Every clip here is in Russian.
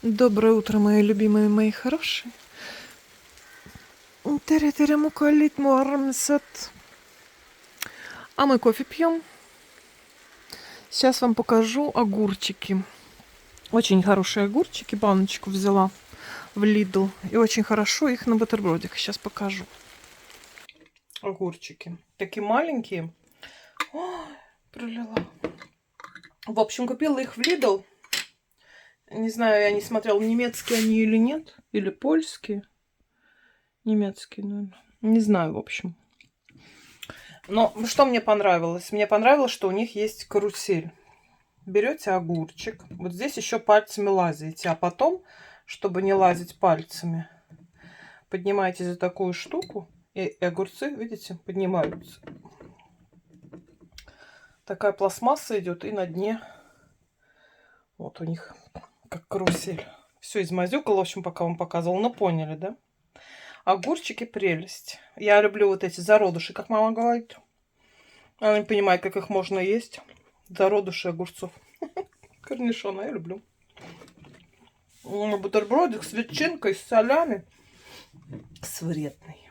Доброе утро, мои любимые, мои хорошие. А мы кофе пьем. Сейчас вам покажу огурчики. Очень хорошие огурчики. Баночку взяла в Lidl. И очень хорошо их на бутербродик. Сейчас покажу. Огурчики. Такие маленькие. Ой, пролила. В общем, купила их в Lidl. Не знаю, я не смотрела, немецкие они или нет. Или польские. Немецкие, наверное. Не знаю, в общем. Но что мне понравилось? Мне понравилось, что у них есть карусель. Берете огурчик. Вот здесь еще пальцами лазаете. А потом, чтобы не лазить пальцами, поднимаете за такую штуку. И огурцы, видите, поднимаются. Такая пластмасса идет. И на дне вот у них как карусель. Все измазюкала, в общем, пока вам показывала. Ну, поняли, да? Огурчики прелесть. Я люблю вот эти зародыши, как мама говорит. Она не понимает, как их можно есть. Зародыши огурцов. Корнишона я люблю. Бутербродик с ветчинкой, с солями. С вредной.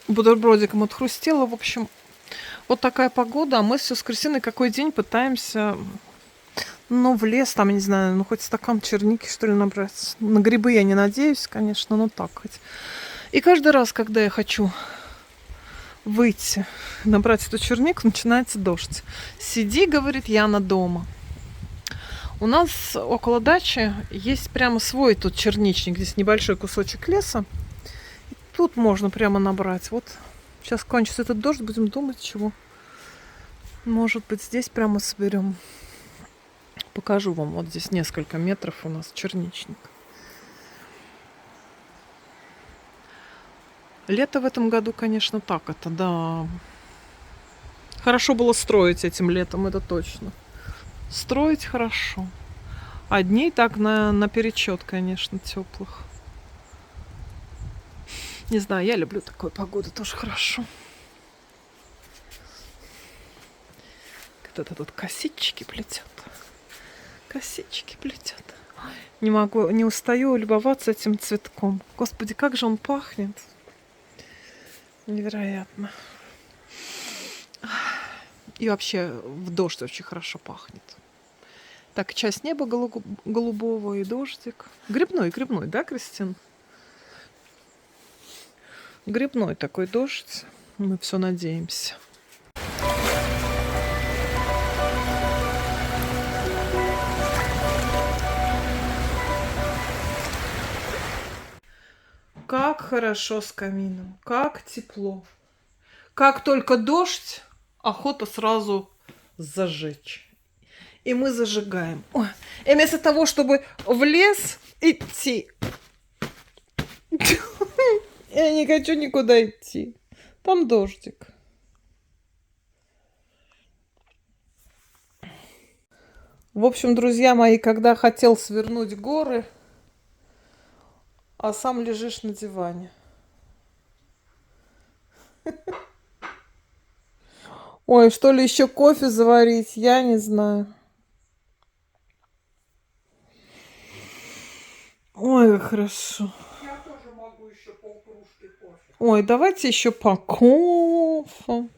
Бутербродиком отхрустела. В общем, вот такая погода. А мы все с Кристиной какой день пытаемся... Ну, в лес, там, не знаю, ну, хоть стакан черники, что ли, набрать. На грибы я не надеюсь, конечно, но так хоть. И каждый раз, когда я хочу выйти, набрать эту чернику, начинается дождь. Сиди, говорит, Яна дома. У нас около дачи есть прямо свой тут черничник. Здесь небольшой кусочек леса. И тут можно прямо набрать. Вот сейчас кончится этот дождь, будем думать, чего. Может быть, здесь прямо соберем. Покажу вам. Вот здесь несколько метров у нас черничник. Лето в этом году, конечно, так это, да. Хорошо было строить этим летом, это точно. Строить хорошо. А дней так наперечет, конечно, теплых. Не знаю, я люблю такую погоду, тоже хорошо. Кто-то тут косички плетет. Косички плетет. Не могу, не устаю любоваться этим цветком. Господи, как же он пахнет. Невероятно. И вообще в дождь очень хорошо пахнет. Так, часть неба голубого и дождик. Грибной, да, Кристин? Грибной такой дождь. Мы все надеемся. Как хорошо с камином, как тепло. Как только дождь, охота сразу зажечь. И мы зажигаем. Ой. И вместо того, чтобы в лес идти, я не хочу никуда идти. Там дождик. В общем, друзья мои, когда хотел свернуть горы, а сам лежишь на диване. Ой, что ли еще кофе заварить? Я не знаю. Ой, как хорошо. Я тоже могу еще полкружки кофе. Ой, давайте еще по кофе.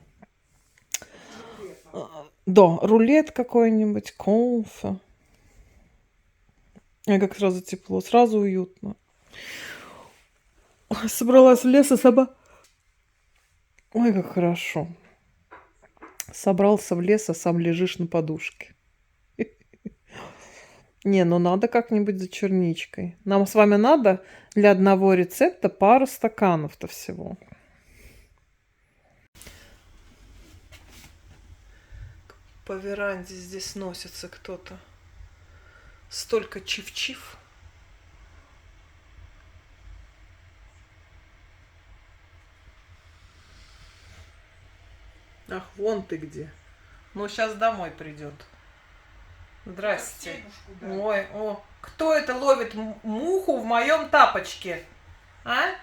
Да, рулет какой-нибудь, кофе. Ой, как сразу тепло, сразу уютно. Ой, собралась в лес и Ой, как хорошо. Собрался в лес, а сам лежишь на подушке. Не, ну надо как-нибудь за черничкой. Нам с вами надо для одного рецепта пару стаканов-то всего. По веранде здесь носится кто-то. Столько чив-чив. Ах, вон ты где. Ну, сейчас домой придет. Здрасте. Ой, о, Кто это ловит муху в моем тапочке? А?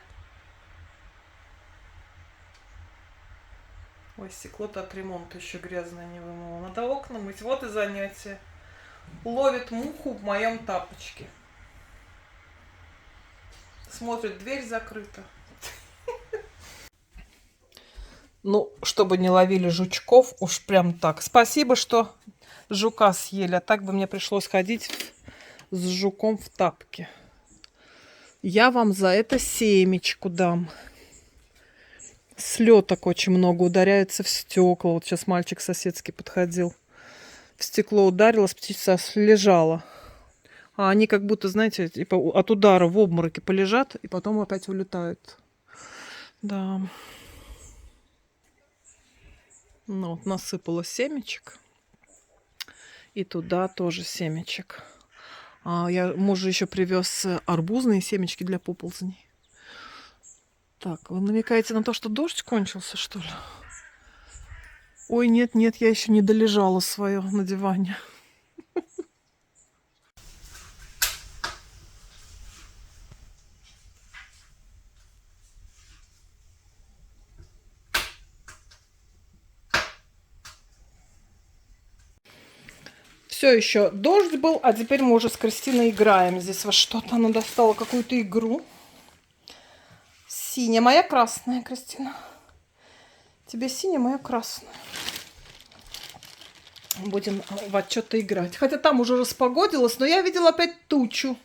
Ой, стекло-то от ремонта еще грязное не вымыло. Надо окна мыть. Вот и занятие. Ловит муху в моем тапочке. Смотрит, дверь закрыта. Ну, чтобы не ловили жучков, уж прям так. Спасибо, что жука съели, а так бы мне пришлось ходить с жуком в тапке. Я вам за это семечку дам. Слеток очень много ударяется в стекла. Вот сейчас мальчик соседский подходил. В стекло ударилась, птица лежала. А они как будто, знаете, типа от удара в обмороке полежат и потом опять улетают. Да. Ну вот насыпала семечек. И туда тоже семечек. Муж еще привез арбузные семечки для поползней. Так, вы намекаете на то, что дождь кончился, что ли? Ой, нет, я еще не долежала свое на диване. Все еще дождь был, а теперь мы уже с Кристиной играем. Здесь во что-то она достала, какую-то игру. Синяя, моя красная, Кристина. Тебе синяя, моя красная. Будем во что-то играть. Хотя там уже распогодилось, но я видела опять тучу.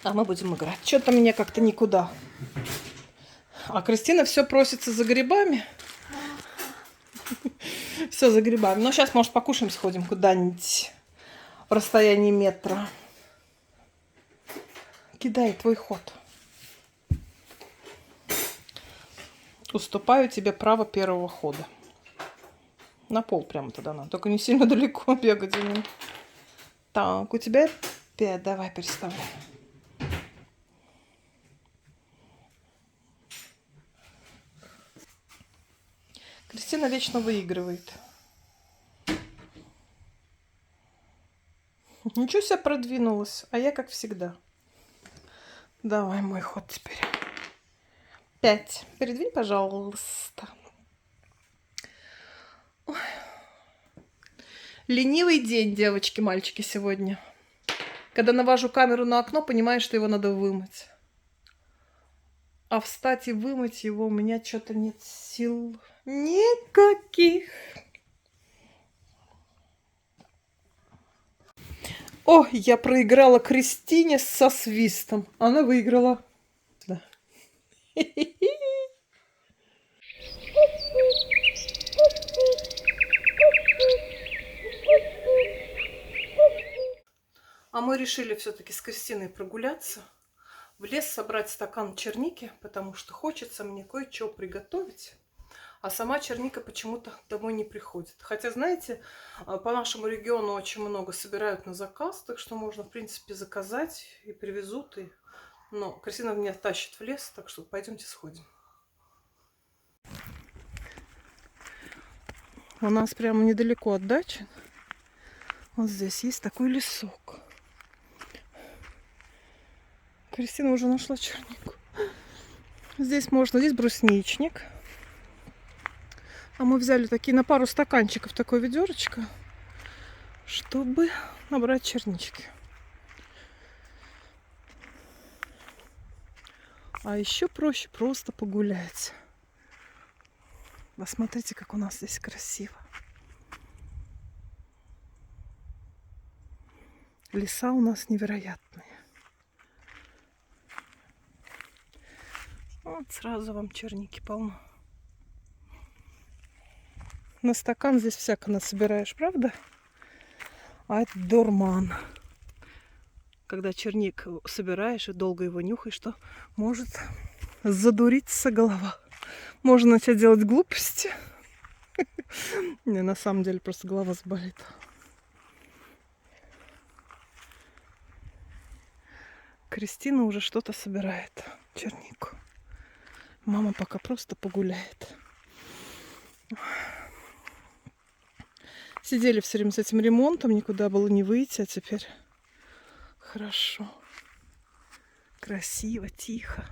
А мы будем играть. Что-то мне как-то никуда. А Кристина все просится за грибами. Все за грибами. Но сейчас, может, покушаем, сходим куда-нибудь в расстоянии метра. Кидай, твой ход. Уступаю тебе право первого хода. На пол прямо туда надо. Только не сильно далеко бегать за ним. Так, у тебя 5. Давай, переставляй. Кристина вечно выигрывает. Ничего себе продвинулась. А я как всегда. Давай мой ход теперь. 5. Передвинь, пожалуйста. Ой. Ленивый день, девочки, мальчики, сегодня. Когда навожу камеру на окно, понимаю, что его надо вымыть. А встать и вымыть его у меня что-то нет сил никаких. О, я проиграла Кристине со свистом. Она выиграла. Да. А мы решили все-таки с Кристиной прогуляться, в лес собрать стакан черники, потому что хочется мне кое-что приготовить. А сама черника почему-то домой не приходит. Хотя, знаете, по нашему региону очень много собирают на заказ, так что можно, в принципе, заказать и привезут. Но Кристина меня тащит в лес, так что пойдемте сходим. У нас прямо недалеко от дачи. Вот здесь есть такой лесок. Кристина уже нашла чернику. Здесь можно, здесь брусничник. А мы взяли такие на пару стаканчиков такое ведерочко, чтобы набрать чернички. А еще проще просто погулять. Посмотрите, как у нас здесь красиво. Леса у нас невероятные. Вот сразу вам черники полно. На стакан здесь всяко насобираешь, правда? А это дурман. Когда черник собираешь и долго его нюхаешь, то может задуриться голова. Можно начать делать глупости. Не, на самом деле просто голова заболит. Кристина уже что-то собирает. Чернику. Мама пока просто погуляет. Сидели все время с этим ремонтом, никуда было не выйти, а теперь хорошо. Красиво, тихо.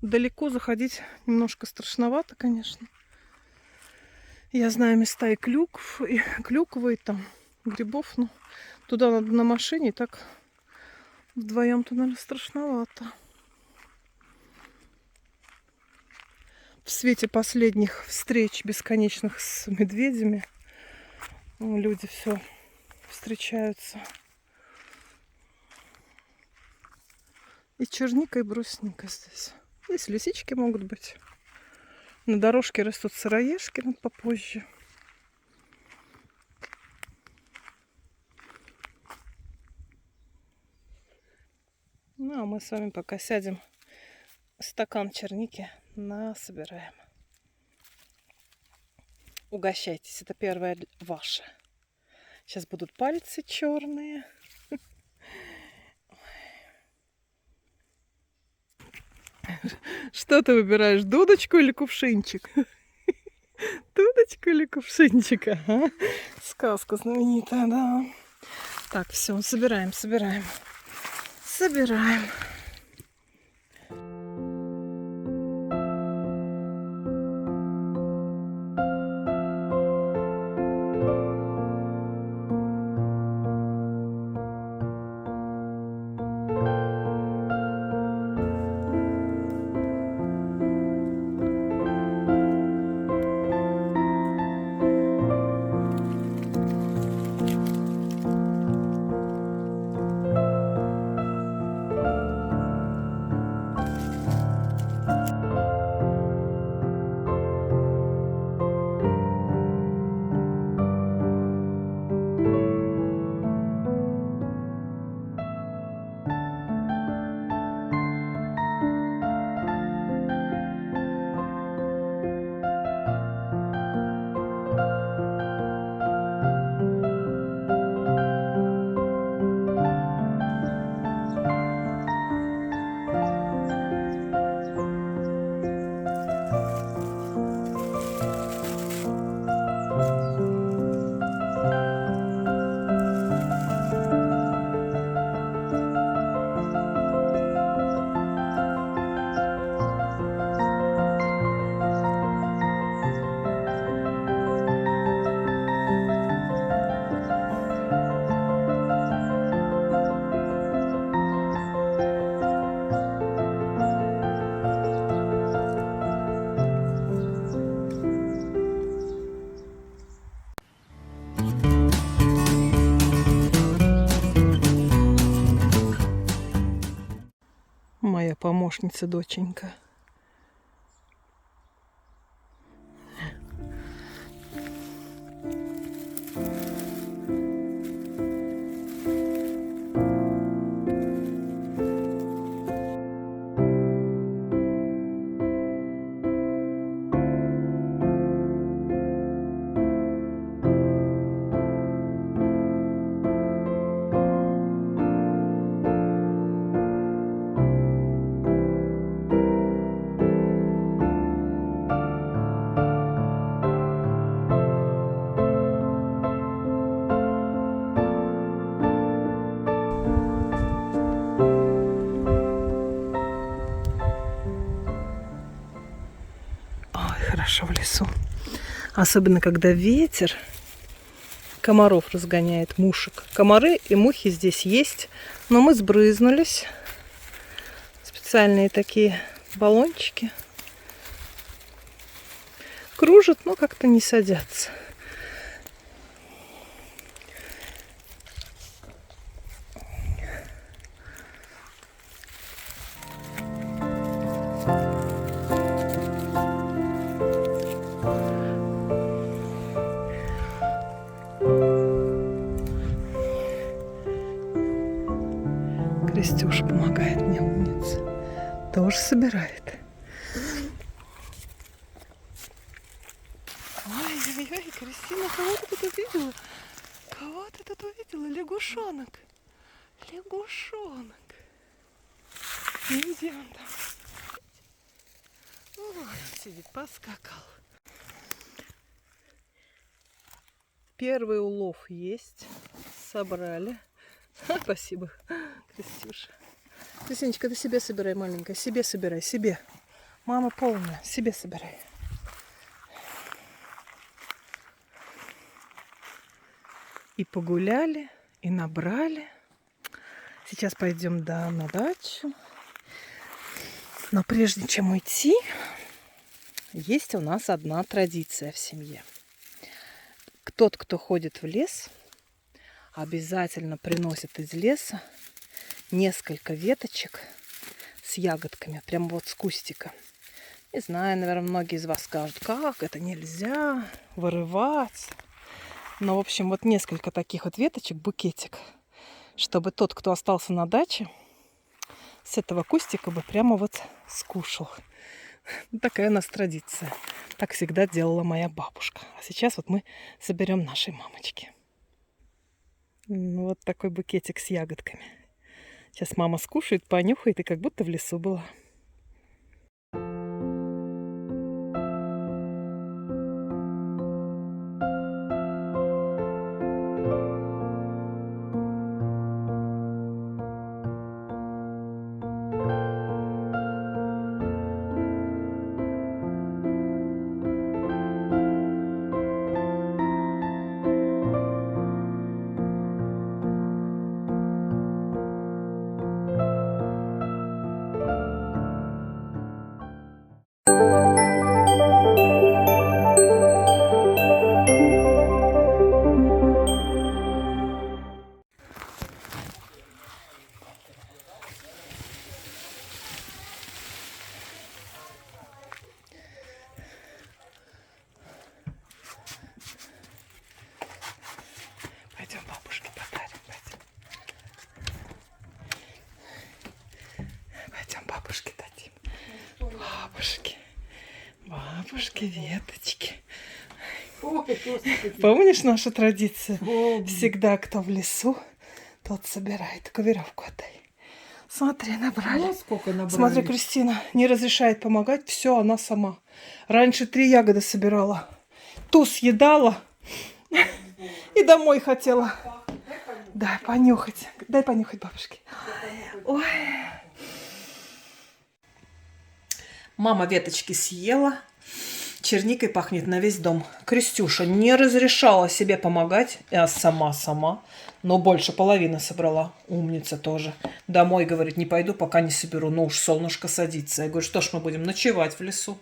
Далеко заходить немножко страшновато, конечно. Я знаю места и клюквы, и там грибов, но туда надо на машине, и так вдвоем-то, наверное, страшновато. В свете последних встреч бесконечных с медведями люди все встречаются. И черника, и брусника здесь. Здесь лисички могут быть. На дорожке растут сыроежки, но попозже. Ну, а мы с вами пока сядем, стакан черники насобираем. Угощайтесь, это первое ваше. Сейчас будут пальцы черные. Что ты выбираешь, дудочку или кувшинчик? Дудочку или кувшинчик? Ага. Сказка знаменитая, да. Так, все, собираем. Моя помощница, доченька. Хорошо в лесу. Особенно, когда ветер комаров разгоняет, мушек. Комары и мухи здесь есть, но мы сбрызнулись. Специальные такие баллончики. Кружат, но как-то не садятся. Крестюша помогает мне, умница. Тоже собирает. Ой-ой-ой, Кристина, кого ты тут увидела? Кого ты тут увидела? Лягушонок. Лягушонок. Где он там? Вот, сидит, поскакал. Первый улов есть. Собрали. Спасибо, Кристюша. Кристиночка, ты себе собирай, маленькая. Себе собирай, себе. Мама полная. Себе собирай. И погуляли, и набрали. Сейчас пойдем на дачу. Но прежде чем уйти, есть у нас одна традиция в семье. Тот, кто ходит в лес, обязательно приносит из леса несколько веточек с ягодками, прям вот с кустика. Не знаю, наверное, многие из вас скажут, как это нельзя вырывать. Но, в общем, вот несколько таких вот веточек, букетик, чтобы тот, кто остался на даче, с этого кустика бы прямо вот скушал. Такая у нас традиция. Так всегда делала моя бабушка. А сейчас вот мы соберем нашей мамочке. Вот такой букетик с ягодками. Сейчас мама скушает, понюхает, и как будто в лесу была. Пойдем бабушке подарим. Пойдем бабушке дадим. Бабушке веточки. Помнишь нашу традицию? Всегда, кто в лесу, тот собирает. Только веревку отдай. Смотри, набрали. Ну, сколько набрали. Смотри, Кристина не разрешает помогать. Все, она сама. Раньше 3 ягоды собирала. Ту съедала. И домой хотела. Дай понюхать. Дай понюхать бабушке. Ой. Мама веточки съела. Черникой пахнет на весь дом. Крестюша не разрешала себе помогать. Я сама. Но больше половины собрала. Умница тоже. Домой, говорит, не пойду, пока не соберу. Ну уж солнышко садится. Я говорю, что ж мы будем ночевать в лесу.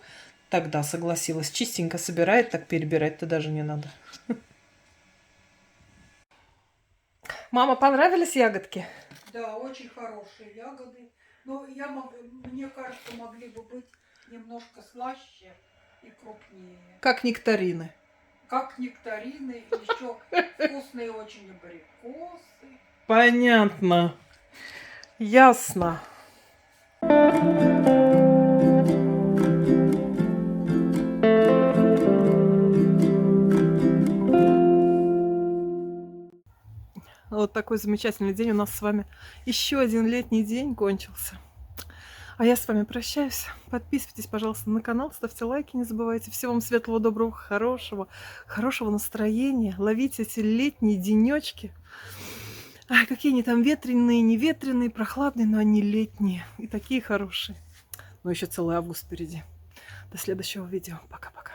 Тогда согласилась. Чистенько собирает, так перебирать-то даже не надо. Мама, понравились ягодки? Да, очень хорошие ягоды. Но мне кажется, могли бы быть немножко слаще и крупнее. Как нектарины. Как нектарины, еще вкусные очень абрикосы. Понятно. Ясно. Вот такой замечательный день у нас с вами. Еще один летний день кончился. А я с вами прощаюсь. Подписывайтесь, пожалуйста, на канал, ставьте лайки, не забывайте. Всего вам светлого, доброго, хорошего настроения. Ловите эти летние денечки. Ай, какие они там ветреные, не ветреные, прохладные, но они летние. И такие хорошие. Но еще целый август впереди. До следующего видео. Пока-пока.